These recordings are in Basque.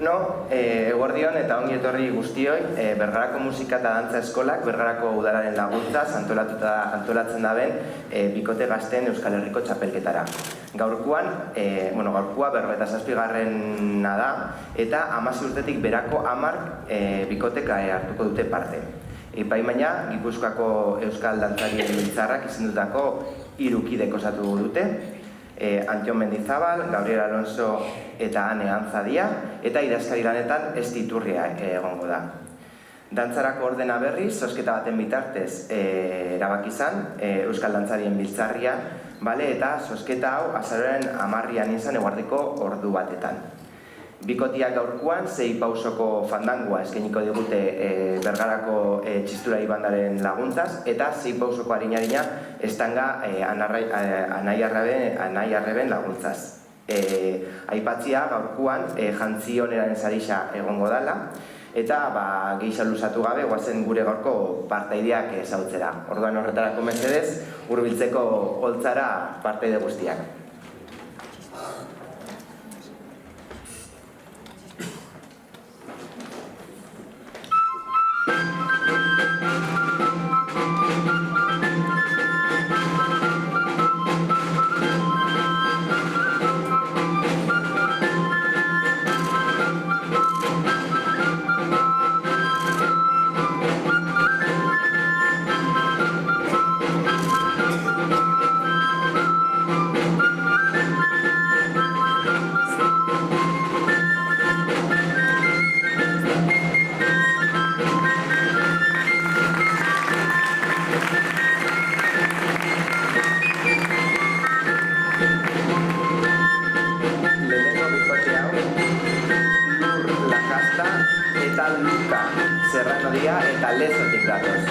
Eguerdion eta ongi etorri guztioi, Bergarako Musika eta Dantza Eskolak, Bergarako Udalaren laguntzaz antolatzen daben bikote gazten Euskal Herriko txapelketara. Gaurkoa 57. da, eta 16 urtetik berako 10 bikotek hartuko dute parte. Epaimaina, Gipuzkoako Euskal Dantzarien Biltzarrak izendutako 3 kidek osatu dute, Antion Mendizabal, Gabriel Alonso eta Ane Antzadia, eta idazkari lanetan Esti Iturria egongo da. Dantzarako ordena berriz, zozketa baten bitartez erabaki izan, Euskal Dantzarien Biltzarria, eta zozketa hau azaroaren 10 izan eguerdiko ordu batetan. Bikotiak gaurkoan 6 pausoko fandangoa eskainiko digute Bergarako txistulari bandaren laguntzaz, eta 6 pausoko harina estanga Anai Arreben laguntzaz. Aipatzia gaurkoan jantzi oneraren sarisa egongo dela, eta gehiago luzatu gabe guazen gure gaurko partaideak ezagutzera. Orduan horretarako mesedez, hurbiltzeko holtzara partaide guztiak. Eta Lezotik datoz.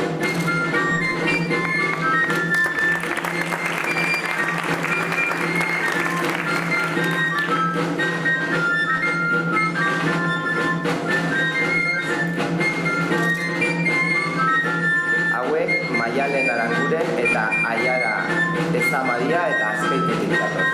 Hauek Maialen Aranguren eta Aiara Ezamadia eta Azpeitetik datoz.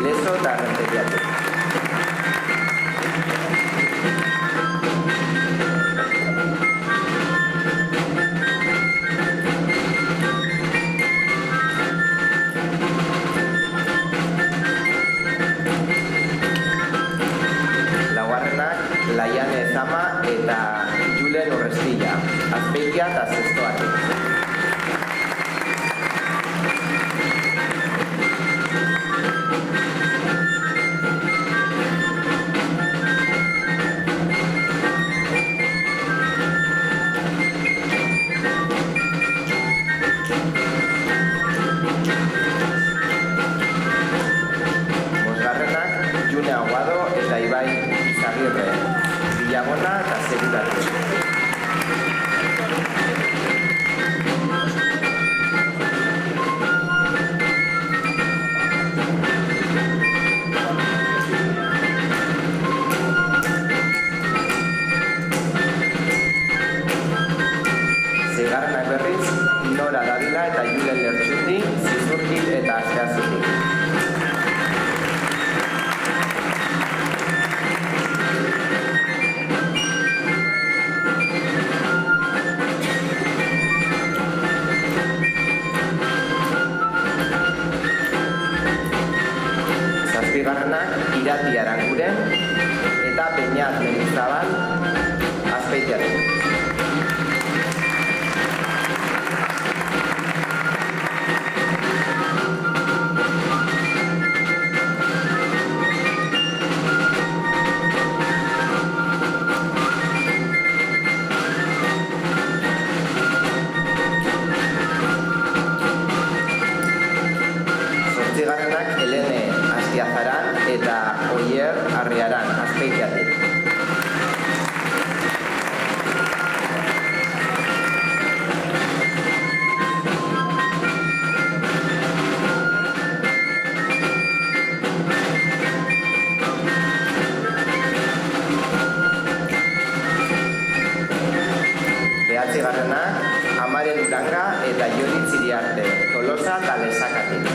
Lezo eta Renteriatu. Laugarrenak Laiane Zama eta Julen Urrestilla, Azpeitia eta Zestoatik. Eta Ibai Izagirre, Villagona eta Seguratu. Seigarrenak berriz, Nora Davila eta Julen Lertxundi, Zizurkit eta Azkazutik. Irati Aranguren eta Peñat Mendizabal Azpeitiaren. Zortzigarrenak Helene Astiazaran eta Oier Arriaran Azpeitiatik. Behatzigarrenak, Amaren Uranga eta Joritz Iriarte, Tolosa eta Lesakatik.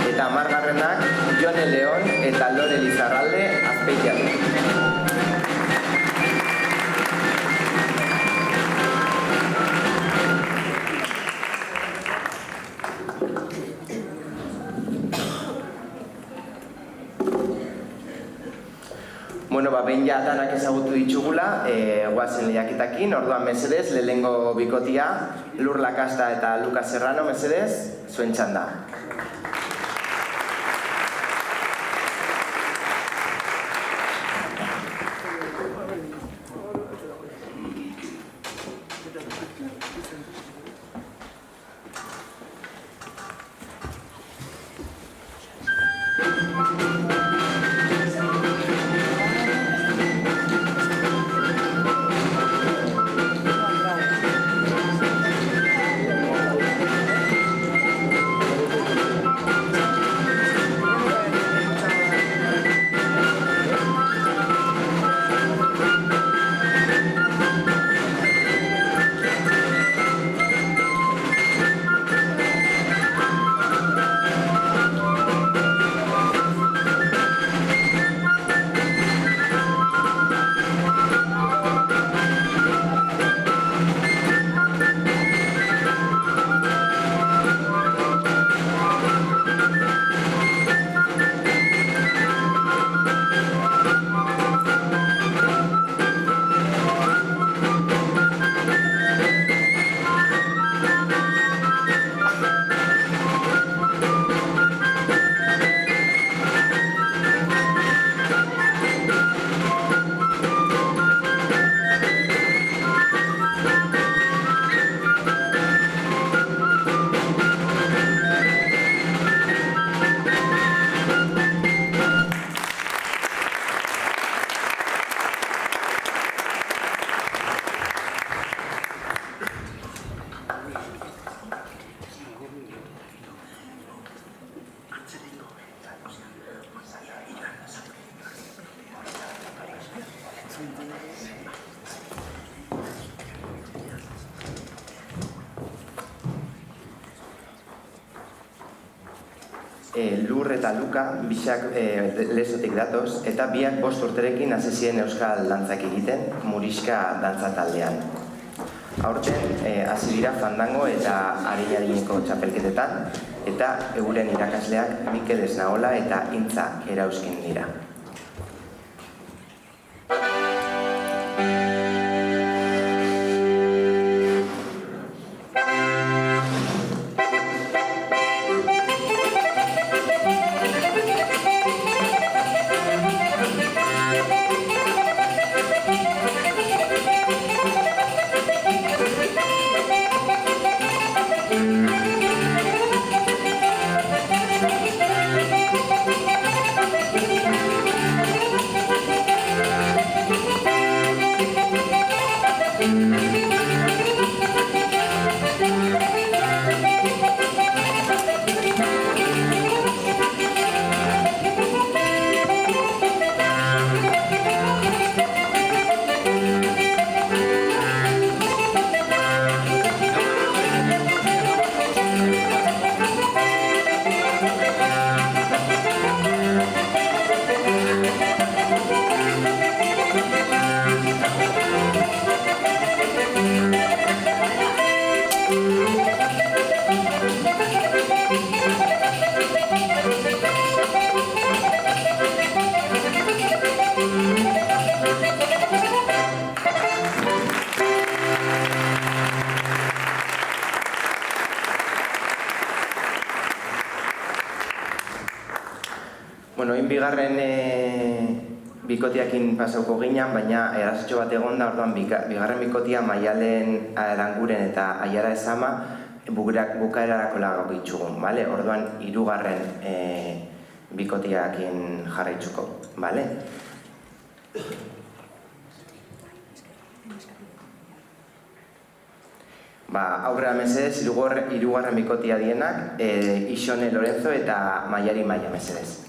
Eta 10garrenak, Jone Leon eta Lore Lizarralde, Azpeitiatik. Behin ja danak ezagutu ditugula, guazen lehiaketakin, orduan mesedez, lehenengo bikotia, Lur Lakasta eta Lucas Serrano, mesedez, zuen txanda. Lur eta Luka bisak Lezotik datoz eta biak 5 urterekin hasi ziren euskal dantzak egiten Muriska dantza taldean. Aurten hasi dira fandango eta arinadineko txapelketetan eta euren irakasleak Mikel Esnaola eta Intza Erauzkin dira. Bueno, bigarren bikotiakin pasauko ginean, baina erasotxo bat egon da, orduan bigarren bikotia Maialen Aranguren eta Aiara Ezama bukaerarako lagok itxugun, bale? Orduan hirugarren bikotiakin jarraitzuko, bale? Aurrera mesedez, hirugarren bikotia dienak, Ixone Lorenzo eta Maiari Maia mesedez.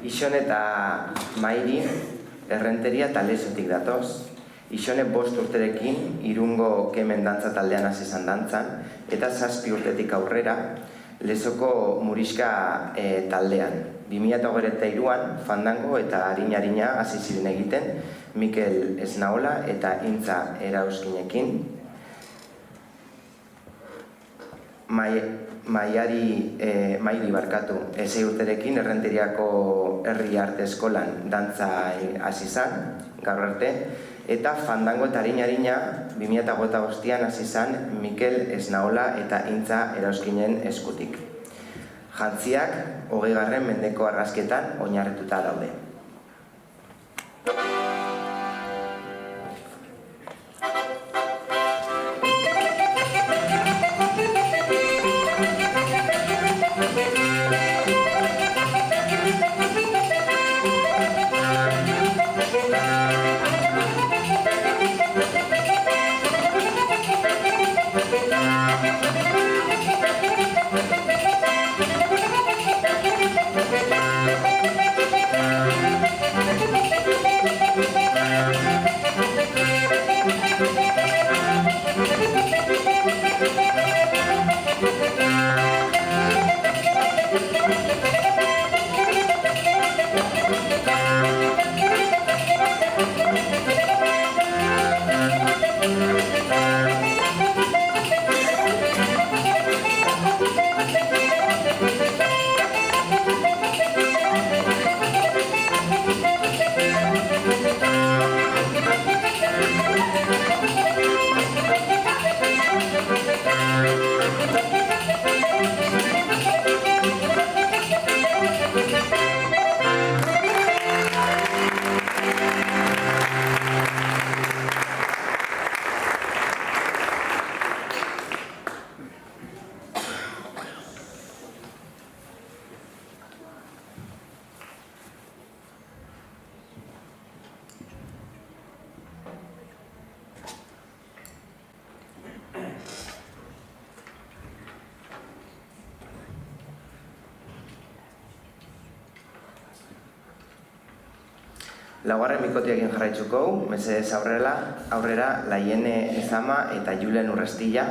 Ixone eta Mairi Errenteria eta Lezotik datoz. Ixone 5 urterekin Irungo Kemen dantza taldean hasi izan dantzan, eta 7 urtetik aurrera Lezoko Muriska taldean. 2023an Fandango eta Arina hasi ziren egiten, Mikel Esnaola eta Intza Erauzkinekin. Mairi barkatu, 6 urterekin Errenteriako Herri Arte Eskolan dantza hasi izan, gaur arte, eta Fandango eta Arina 2025an hasi izan Mikel Esnaola eta Intza Erauzkinen eskutik. Jantziak 20. mendeko argazketan oinarrituta daude. Laugarren bikotiakin jarraitzuko, mesedez aurrera Laiene Ezama eta Julen Urrestilla.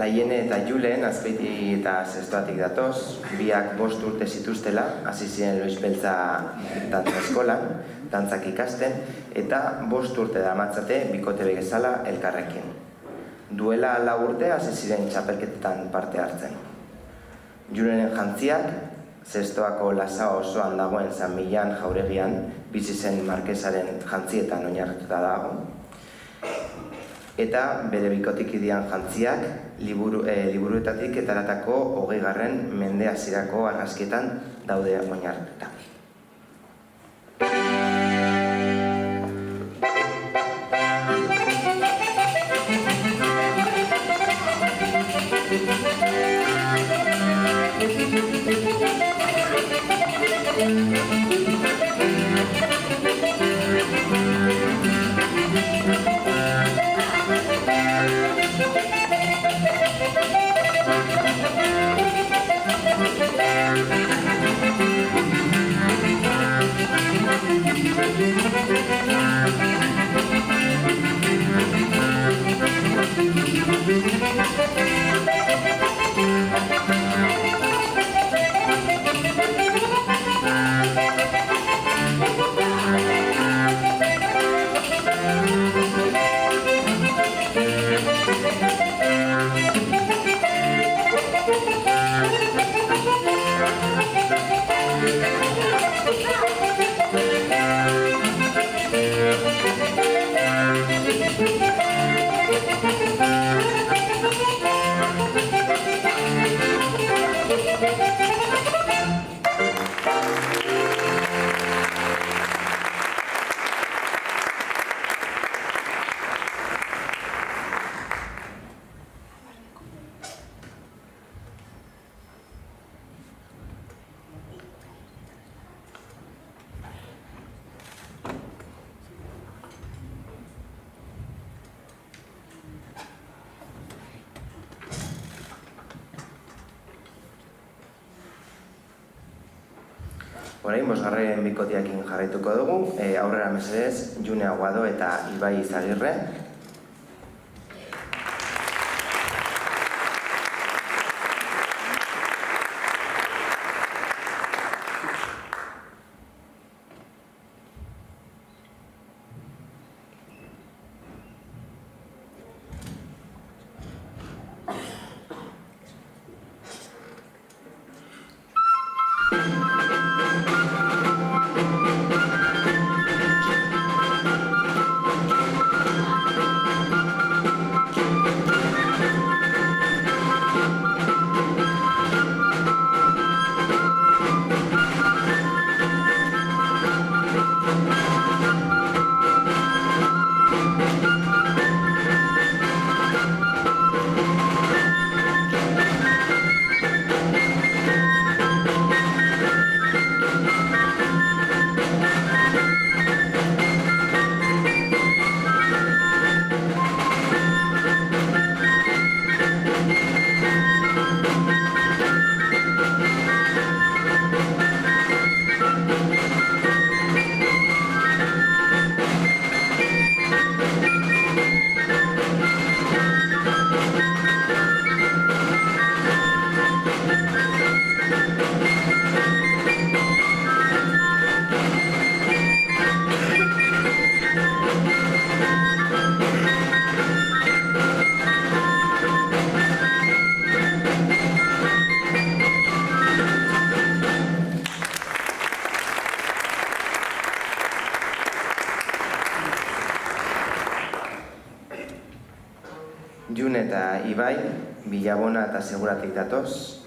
Laiene eta Julen Azpeiti eta Zestoatik datoz, biak 5 urte zituztela, hasi ziren Lois Beltza dantza eskolan, dantzak ikasten, eta 5 urte daramatzate bikote bezala elkarrekin. Duela 4 urte hasi ziren txapelketetan parte hartzen. Julenen jantziak, Zestoako Lasao osoan dagoen San Millan jauregian, bizi zen Markesaren jantzietan oinarrituta dago. Eta bere bikotikidean jantziak liburuetatik etaratako 20. mende hasierako argazkietan daude oinarrituta. Orain, 5. bikoteakin jarraituko dugu, aurrera mesedez, June Aguado eta Ibai Izagirre. June eta Ibai, Bilabona eta Seguratik datoz.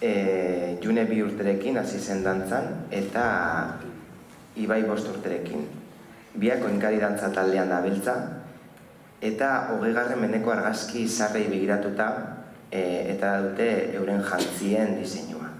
June 2 urterekin hasi zen dantzan eta Ibai 5 urterekin. Biak oinkari dantza taldean dabiltza eta 20. mendeko argazki zarrei begiratuta eta dute euren jantzien diseinua.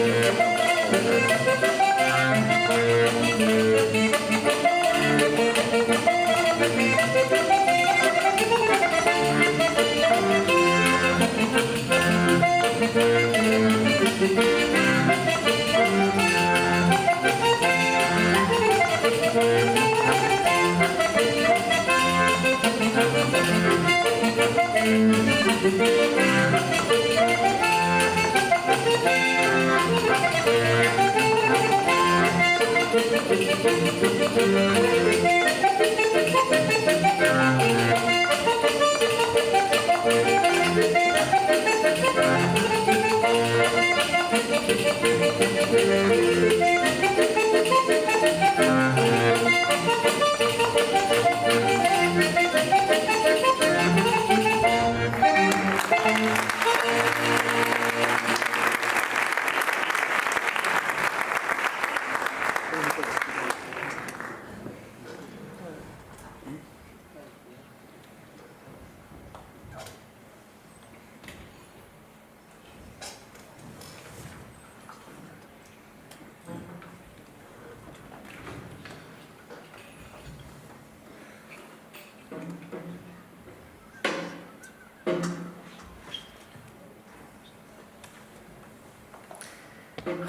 Gracias.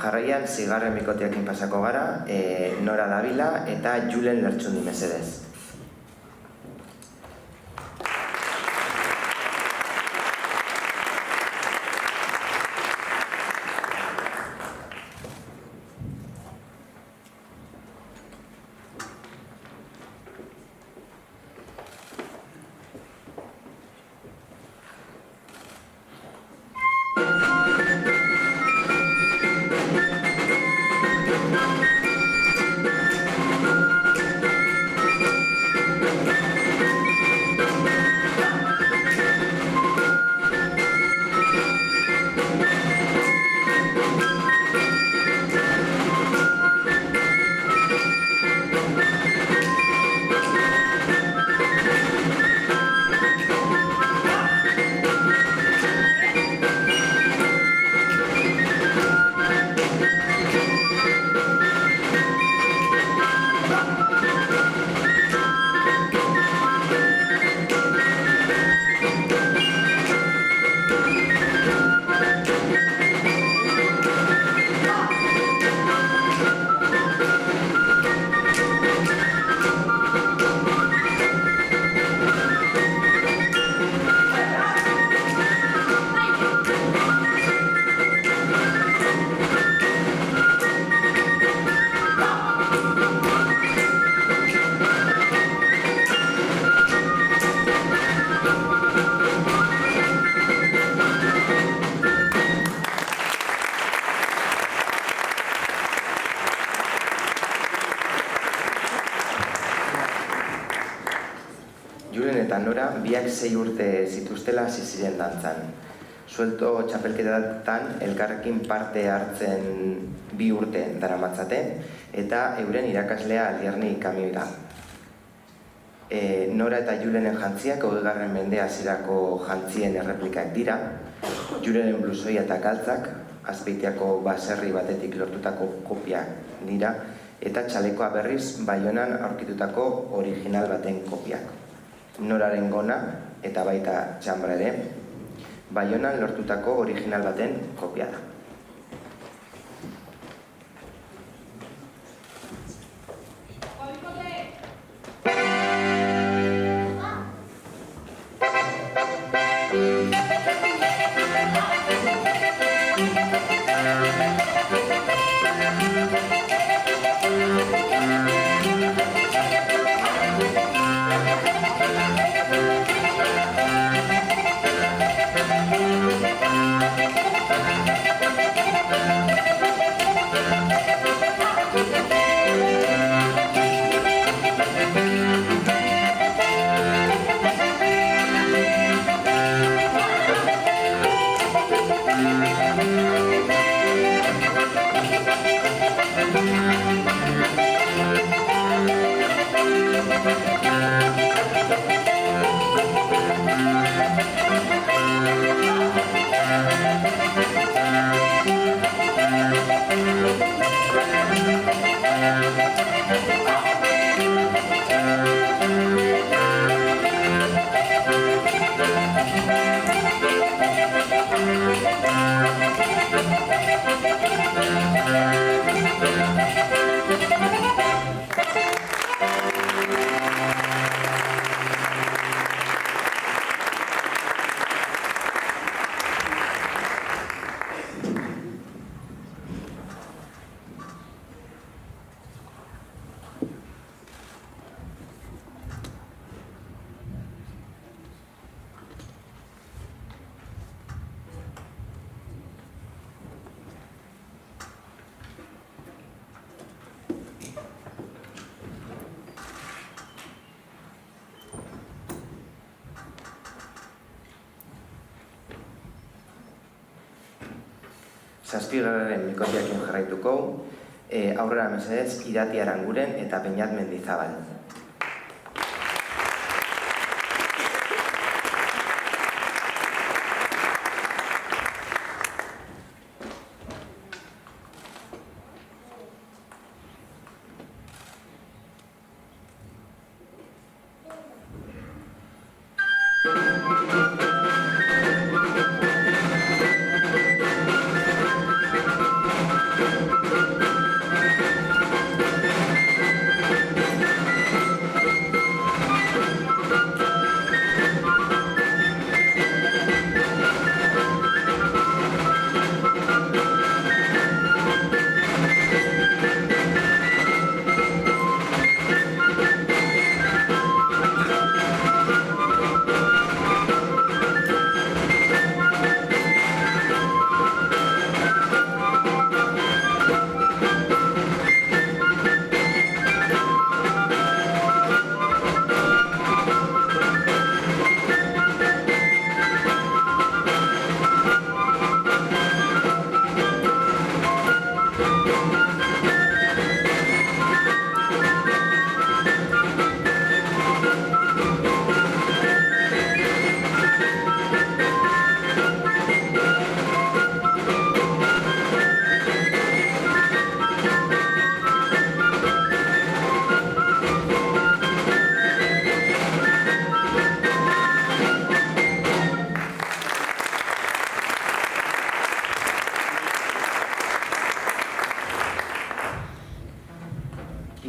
Jarraian, zigarren bikoteakin pasako gara, Nora Davila eta Julen Lertxundi mesedez. Julen eta Nora biak 6 urte zituztela hasi ziren dantzan. Suelto txapelketetan elkarrekin parte hartzen 2 urte daramatzate eta euren irakaslea Alierni Kamioira. Nora eta Julenen jantziak 20. mende hasierako jantzien erreplikak dira. Julenen blusoia eta galtzak Azpeitiako baserri batetik lortutako kopiak dira eta txalekoa berriz Baionan aurkitutako original baten kopiak. Noraren gona eta baita txambra ere, Baionan lortutako original baten kopia da. Zazpigarren bikotearekin jarraituko, aurrera mesedez Irati Aranguren eta Beñat Mendizabal.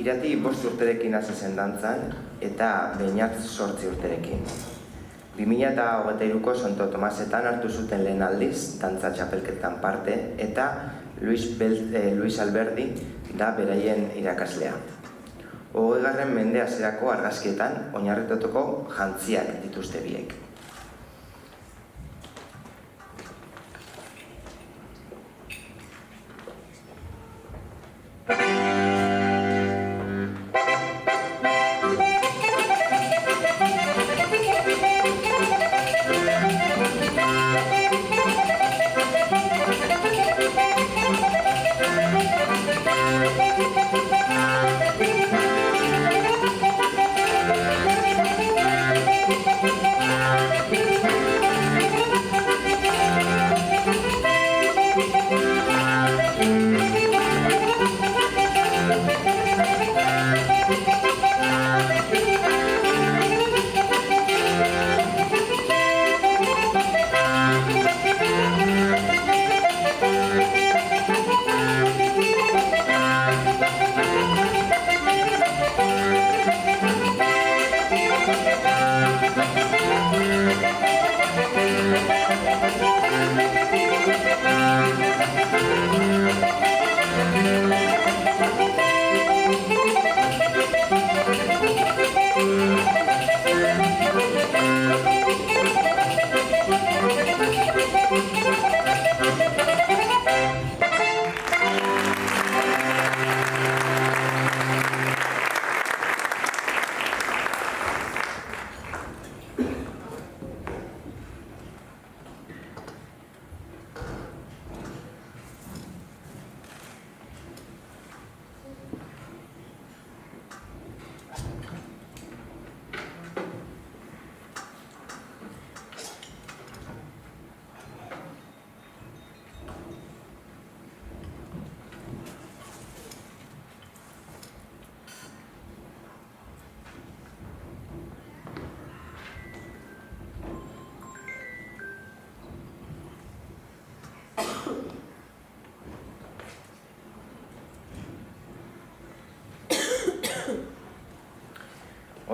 Irati 5 urterekin hasi zen dantzan eta Beñat 8 urterekin. 2023ko Santo Tomasetan hartu zuten lehen aldiz dantza txapelketan parte eta Luis Alberdi da beraien irakaslea. 20. mende hasierako argazkietan oinarritutako jantziak dituzte biek.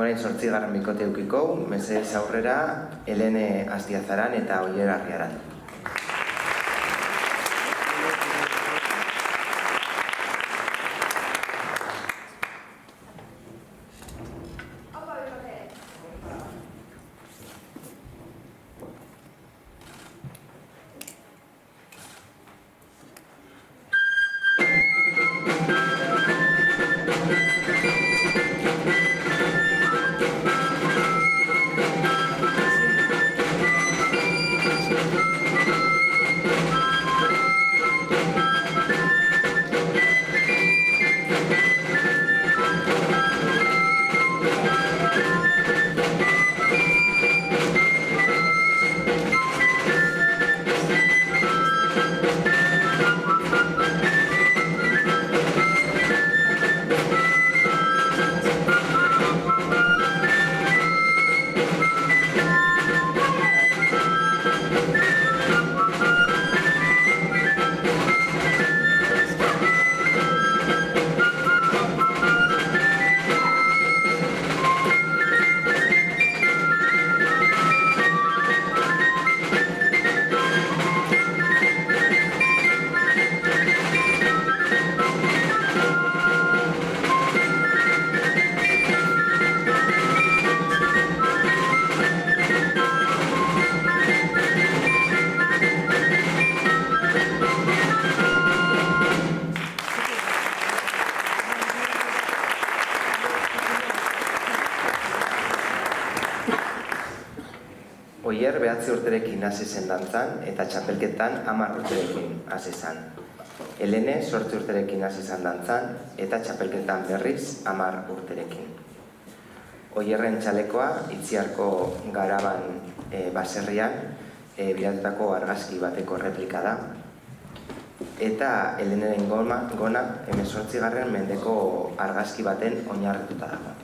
Orain 8. bikote eukiko, mesedez aurrera, Helene Astiazaran eta Oier Arriaran. Oier 9 urterekin hasi zen dantzan eta txapelketan 10 urterekin hasi zen. Helene 8 urterekin hasi zen dantzan eta txapelketan berriz 10 urterekin. Oierren txalekoa Itziarko Garaban baserrian bilatutako argazki bateko replika da. Eta Heleneren gona 18. mendeko argazki baten oinarrituta dago.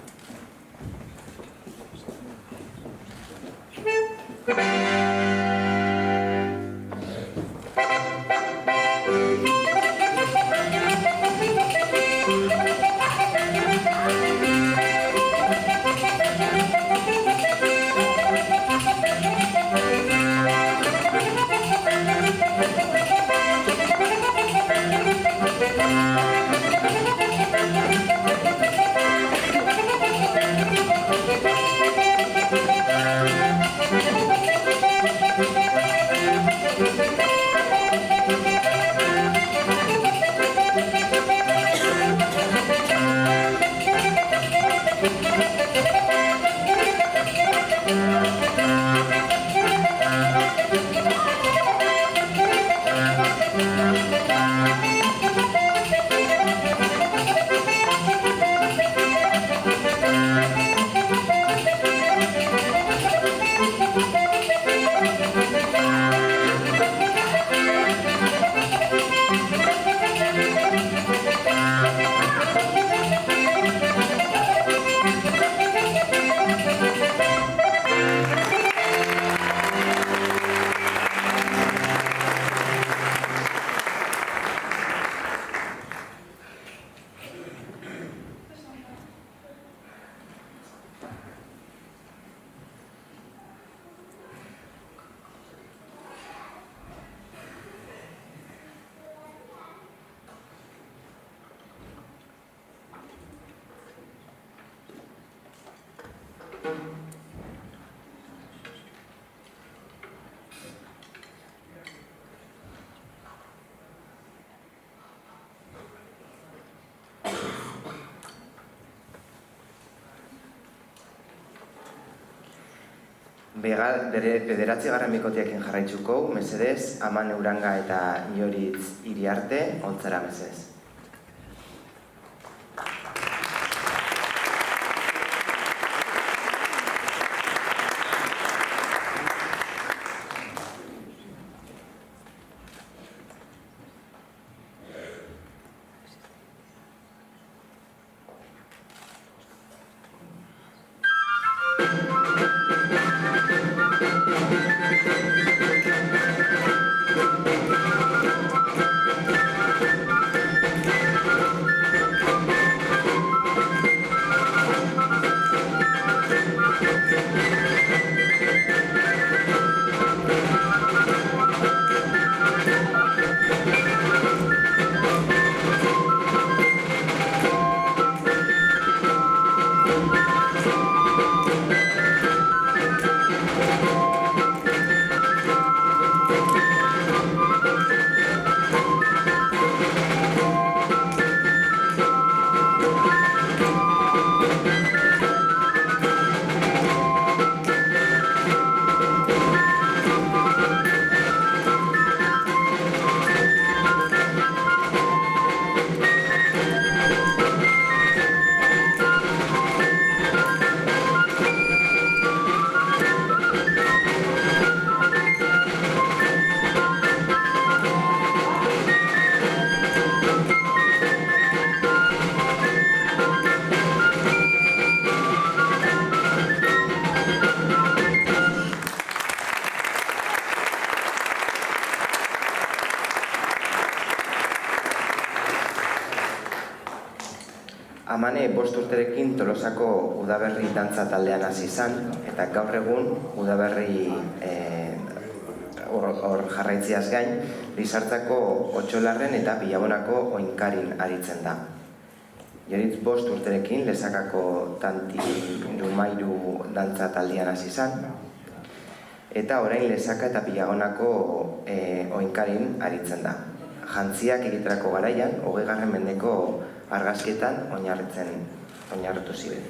Bere 9. bikoteekin jarraitzuko, mesedez, Aman Uranga eta Ioritz Iriarte, holtzara mesedez. Amane 5 urterekin Tolosako Udaberri dantza taldean hasi izan eta gaur egun Udaberri hor jarraitziaz gain, Lizartzako Otxolarren eta Bilabonako Oinkarin aritzen da. Ioritz 5 urterekin Lesakako Tanti Lumairu dantza taldean hasi izan eta orain Lesaka eta Bilabonako Oinkarin aritzen da. Jantziak egiterako garaian, 20. mendeko argazkietan oinarritu ziren.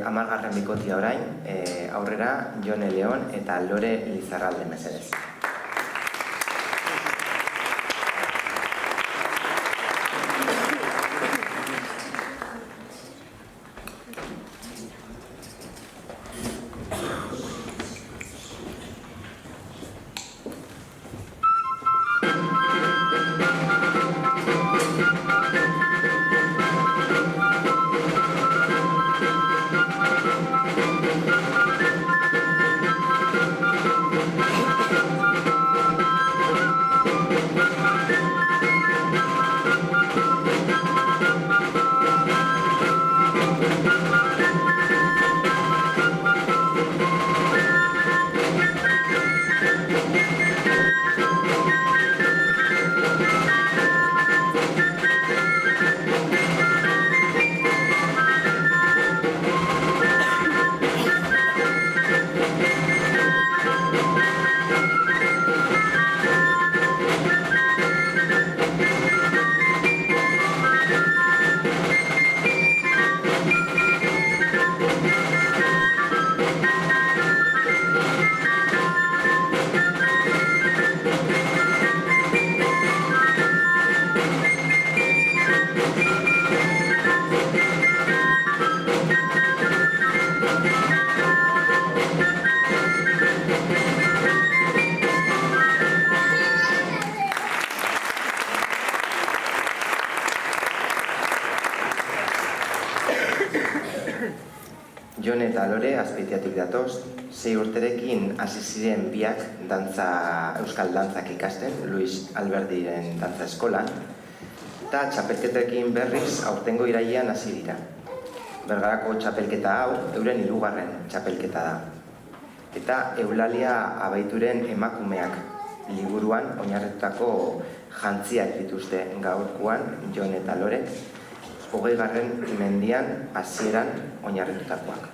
Hamargarren bikotia orain, aurrera Jone Leon eta Lore Lizarralde mesedez. Jone eta Lore Azpeitiatik datoz, 6 urterekin hasi ziren biak euskal dantzak ikasten, Luis Alberdiren dantza eskolan, eta txapelketekin berriz aurtengo irailean hasi dira. Bergarako txapelketa hau euren 3. txapelketa da. Eta Eulalia Abaituren emakumeak liburuan oinarritutako jantziak dituzte gaurkoan Jone eta Lore, 20. mendian hasieran oinarritutakoak.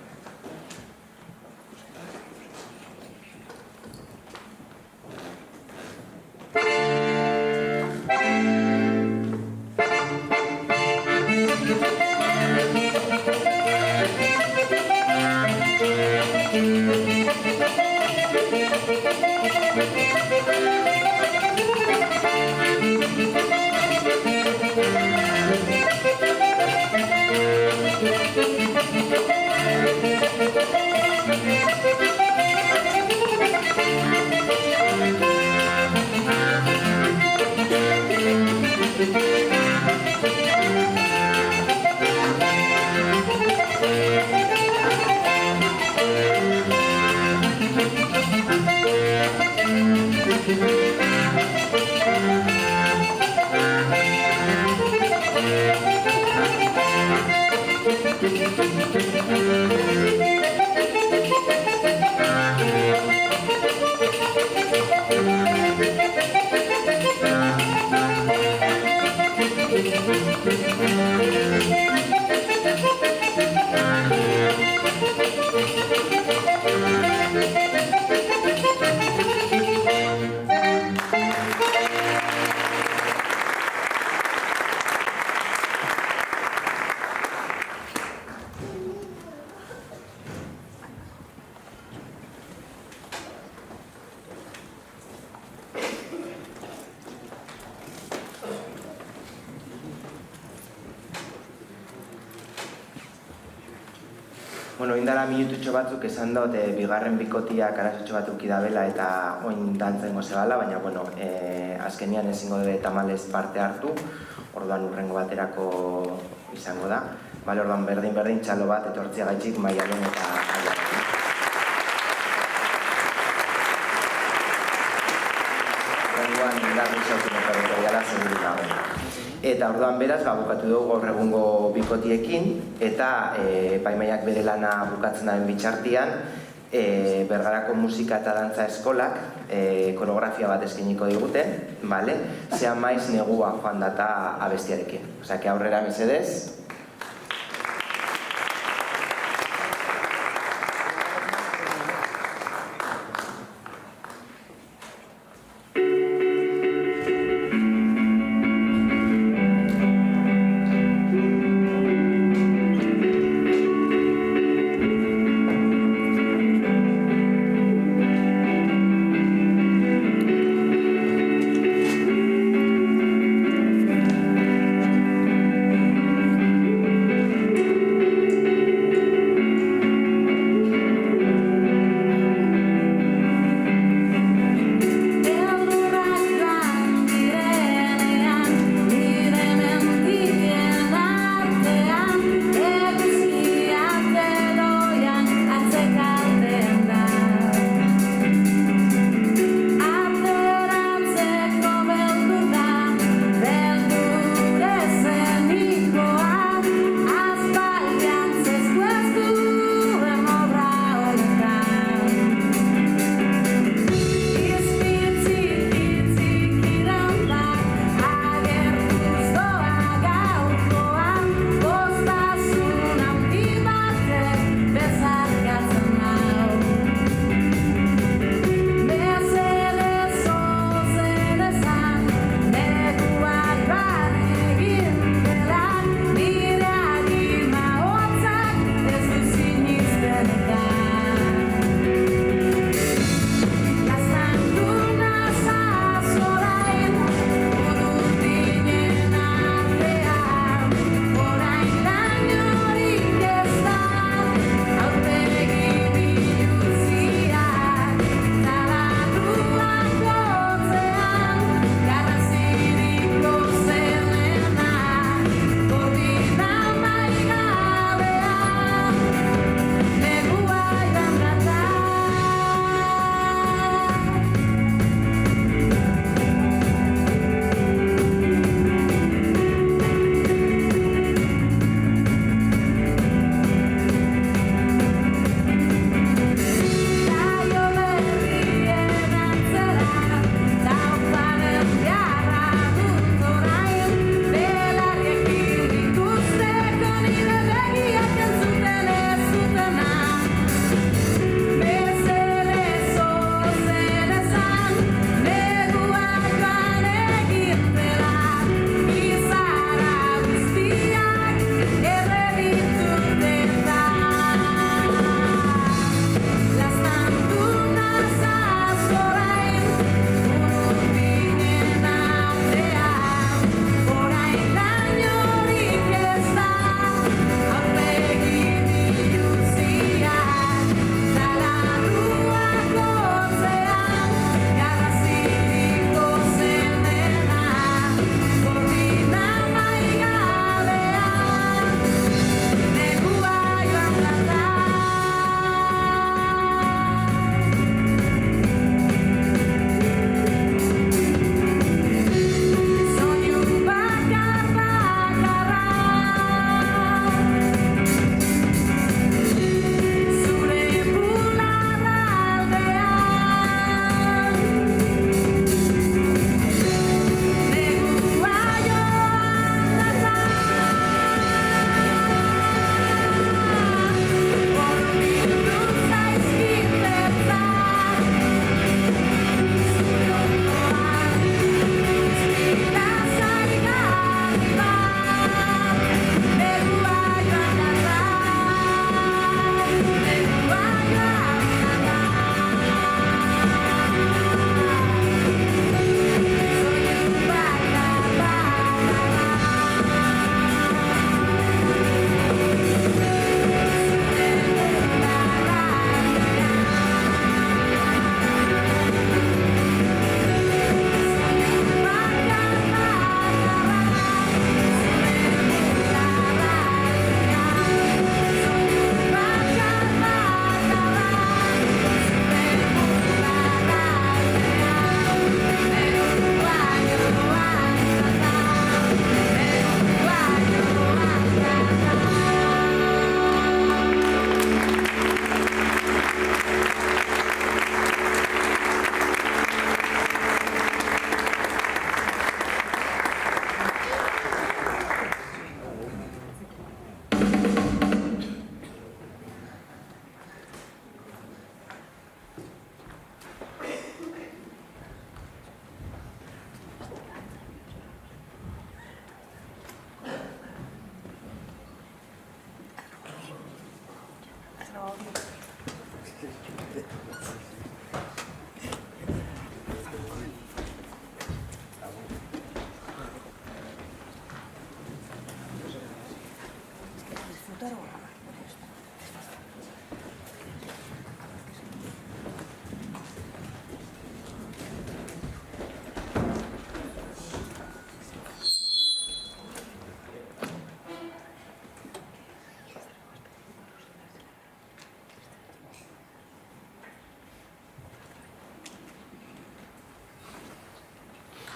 Bueno, indala minututxo batzuk esan dut bigarren bikotiak arazotxo bat uki dabela eta oin dantzen zebala, baina bueno, azkenian ezingo dute tamalez parte hartu, orduan urrengo baterako izango da. Bale, orduan berdin txalo bat etortzia gaitxik Maialen eta Aiaren. Orduan indarri xaukin etorritoriala seguru dago. Eta orduan beraz, bukatu dugu gaur egungo bikotiekin, eta epaimaiak bere lana bukatzen daren bitxartian, Bergarako musika eta dantza eskolak koreografia bat eskainiko digute, bale? Zea maiz negua joan data abestiarekin. Osea, aurrera mesedez.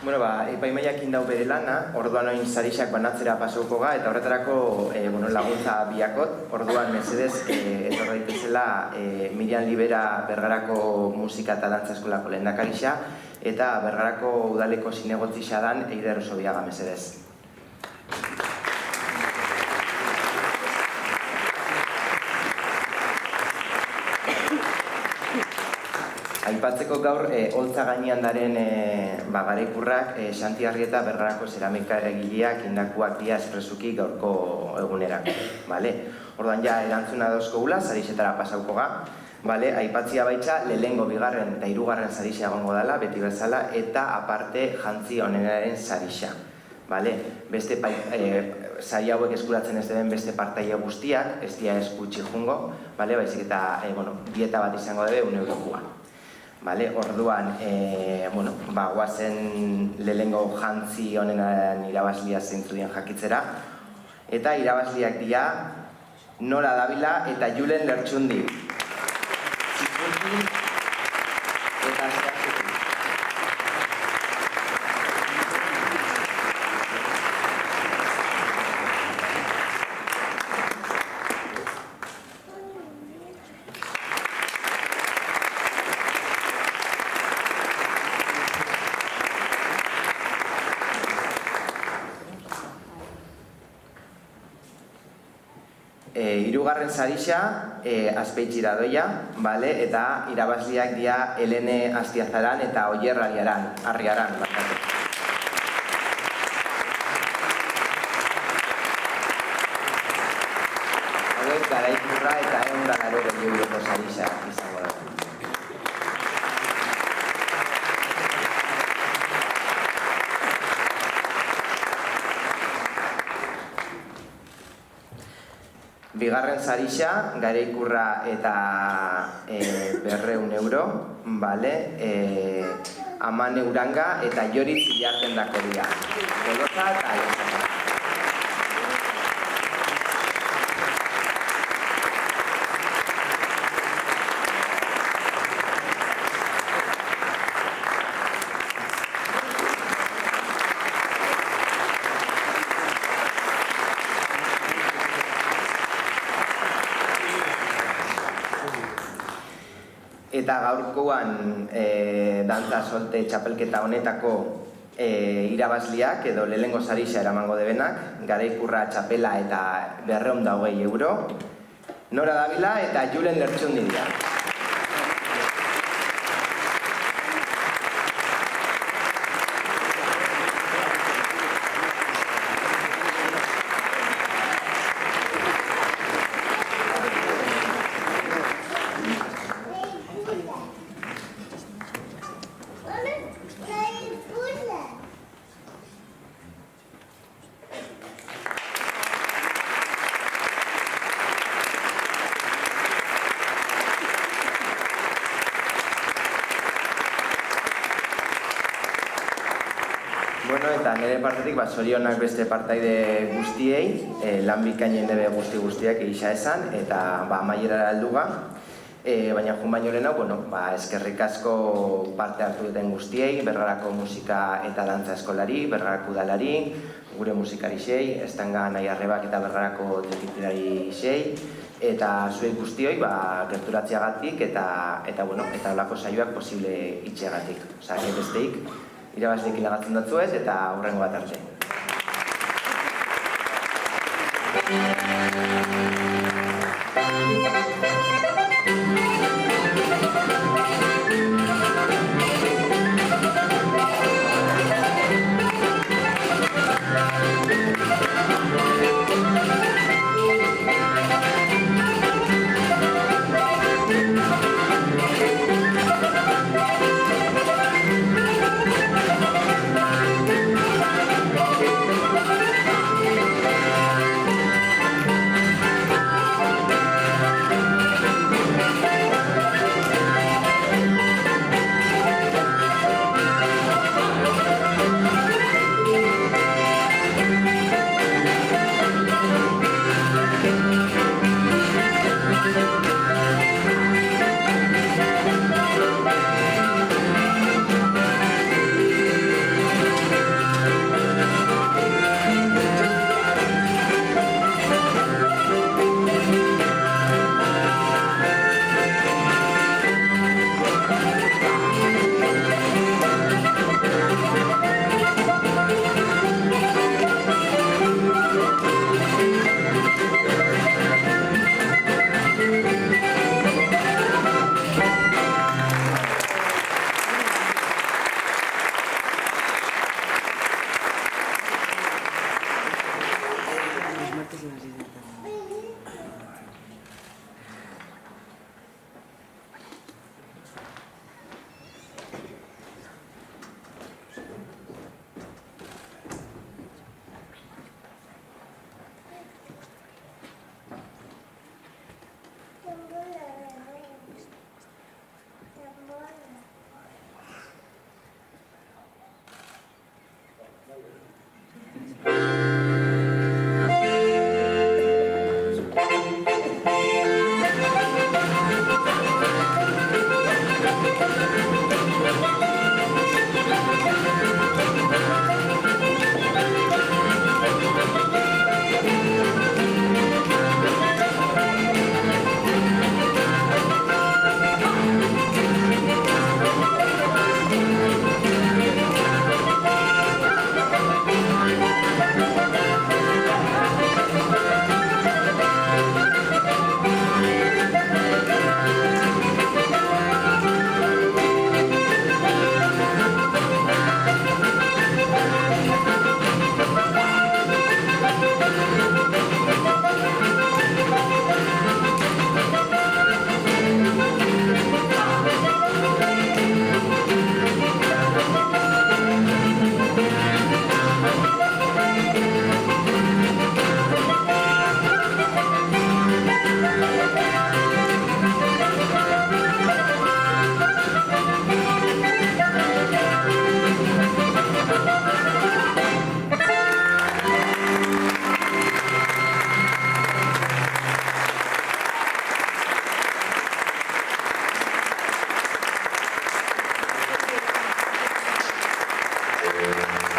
Bueno, epaimaiak indau bere lana, orduan oin sarixak banatzera pasauko ga, eta horretarako laguntza biakot. Orduan, mesedez, etorra daitezela Miriam Libera Bergarako musika eta dantza eskolako lehendakarixa, eta Bergarako udaleko zinegotzixa dan Eider Osobiaga, mesedez. Aipatzeko gaur, holtza gainean daren garaikurrak Santi Arrieta Bergarako zeramika egileak indakuak dia espresuki gaurko egunerak. Orduan ja erantzuna dauzko gula, sarixetara pasauko ga. Aipatzia baitza, lehengo bigarren eta hirugarren sarixa egongo dela, beti bezala, eta aparte jantzi honenaren sarixa. Beste sari hauek eskuratzen ez den beste partaile guztiak, ez dira eskutsi jungo, baizik eta dieta bat izango debe 1 eurokua. Orduan, guazen lehengo jantzi honen irabazlia zeintzudien jakitzera. Eta irabazliak dira Nora Davila eta Julen Lertxundi. Zipurki eta zehaztuki. Hirugarren sarixa Azpeitxira doia, eta irabazliak dira Helene Astiazaran eta Oier Arriaran. Hauek garaikurra eta 180 euroko sarixa izango da. Bigarren sarixa, garaikurra eta 200 euro, Amane Uranga eta Joritz Ilarten dako dira. Tolosa eta Alezaka. Eta gaurkoan dantza solte txapelketa honetako irabazliak edo lehengo sarixa eramango debenak, garaikurra txapela eta 220 euro, Nora Davila eta Julen Lertxundi dira. Eta nire partetik zorionak beste partaide guztiei, lan bikainen debe guztiak egisa esan, eta amaierara helduga. Baina jun baino lehenago, eskerrik asko parte hartu duten guztiei, Bergarako musika eta dantza eskolari, Bergarako udalari, gure musikari xei, Estanga Nahi Arrebak eta Bergarako tekitilari xei, eta zuek guztioi gerturatzeagatik eta olako saioak posible itxeagatik. Besteik, irabazleekin lagatzen datzuez eta hurrengo bat arte. Eskerrik asko.